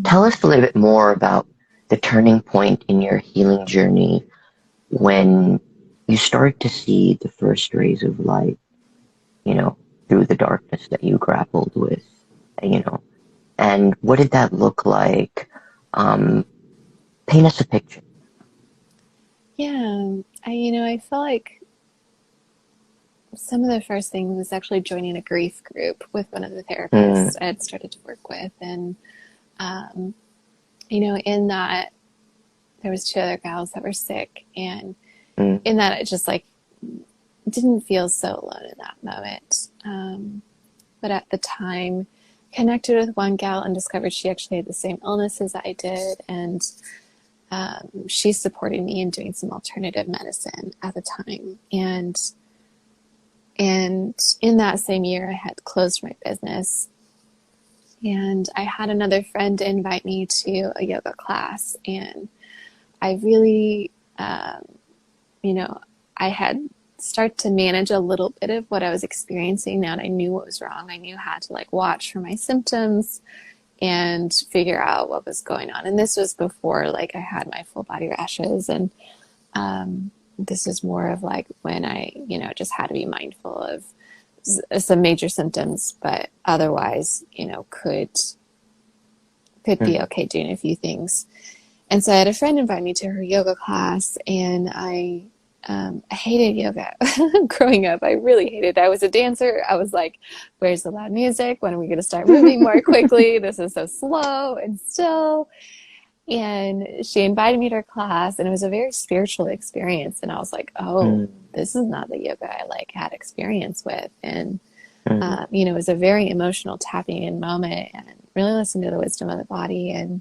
Tell us a little bit more about the turning point in your healing journey when you start to see the first rays of light, you know, through the darkness that you grappled with, you know, and what did that look like? Um, Paint us a picture. Yeah, I feel like some of the first things was actually joining a grief group with one of the Mm, therapists I had started to work with. And, um, in that, there was two other gals that were sick. And mm, in that, it just like didn't feel so alone in that moment. But at the time, connected with one gal and discovered she actually had the same illness as I did. And she supported me in doing some alternative medicine at the time. And in that same year, I had closed my business. And I had another friend invite me to a yoga class. And I really, you know, I had start to manage a little bit of what I was experiencing now. And I knew what was wrong. I knew how to like watch for my symptoms and figure out what was going on. And this was before like I had my full body rashes. And this is more of like when I, just had to be mindful of some major symptoms, but otherwise, could mm, be okay doing a few things. And so I had a friend invite me to her yoga class, and I hated yoga growing up. I really hated it. I was a dancer. I was like, where's the loud music? When are we going to start moving more quickly? This is so slow and still. And she invited me to her class, and it was a very spiritual experience. And I was like, oh, mm, this is not the yoga I like had experience with. And, mm, it was a very emotional tapping in moment and really listened to the wisdom of the body. And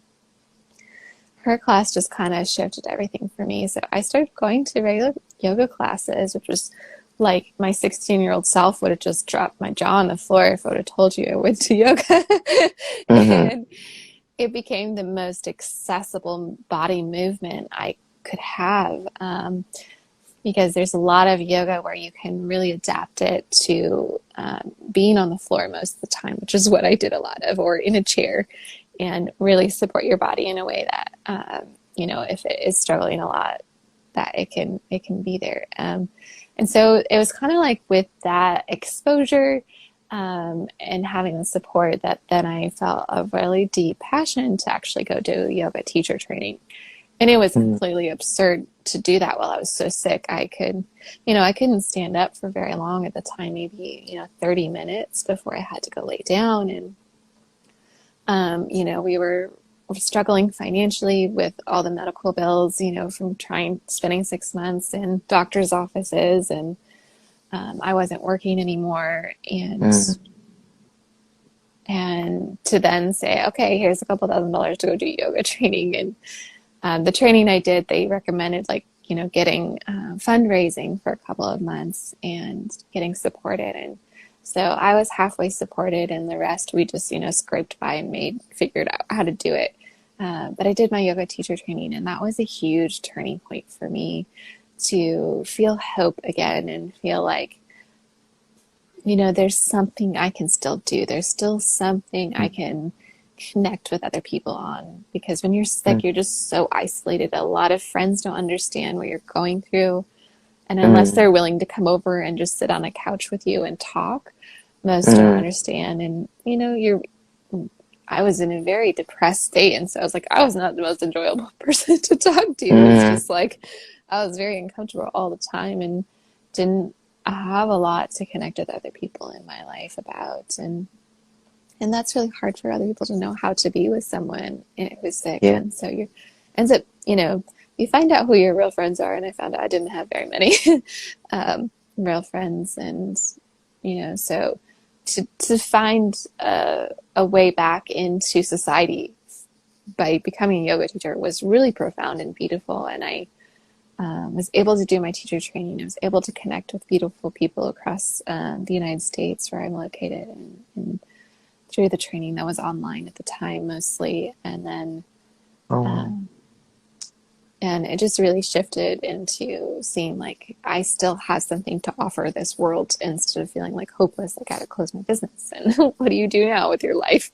her class just kind of shifted everything for me. So I started going to regular yoga classes, which was like my 16-year-old self would have just dropped my jaw on the floor if I would have told you I went to yoga. mm, And it became the most accessible body movement I could have, because there's a lot of yoga where you can really adapt it to being on the floor most of the time, which is what I did a lot of, or in a chair, and really support your body in a way that, if it is struggling a lot, that it can be there. And so it was kind of like with that exposure, and having the support, that then I felt a really deep passion to actually go do yoga teacher training. And it was mm, completely absurd to do that while I was so sick. I couldn't stand up for very long at the time, maybe, 30 minutes before I had to go lay down. And, we were struggling financially with all the medical bills, from spending 6 months in doctor's offices. And I wasn't working anymore. mm, And to then say, okay, here's a couple $1,000 to go do yoga training. And the training I did, they recommended getting fundraising for a couple of months and getting supported. And so I was halfway supported, and the rest we just, scraped by and figured out how to do it. But I did my yoga teacher training, and that was a huge turning point for me to feel hope again and feel like, there's something I can still do. There's still something I mm, can connect with other people on, because when you're mm, sick, you're just so isolated. A lot of friends don't understand what you're going through. And unless mm, they're willing to come over and just sit on a couch with you and talk, most don't mm, understand. And, I was in a very depressed state. And so I was like, I was not the most enjoyable person to talk to. It was mm, just like, I was very uncomfortable all the time and didn't have a lot to connect with other people in my life about. And that's really hard for other people to know how to be with someone who's sick. yeah. And so you ends up, you find out who your real friends are. And I found out I didn't have very many real friends. And, so to find a way back into society by becoming a yoga teacher was really profound and beautiful. And I was able to do my teacher training. I was able to connect with beautiful people across the United States where I'm located, and through the training that was online at the time mostly. And then, Oh, wow. um, and it just really shifted into seeing like I still have something to offer this world, instead of feeling like hopeless, like I gotta close my business. And what do you do now with your life?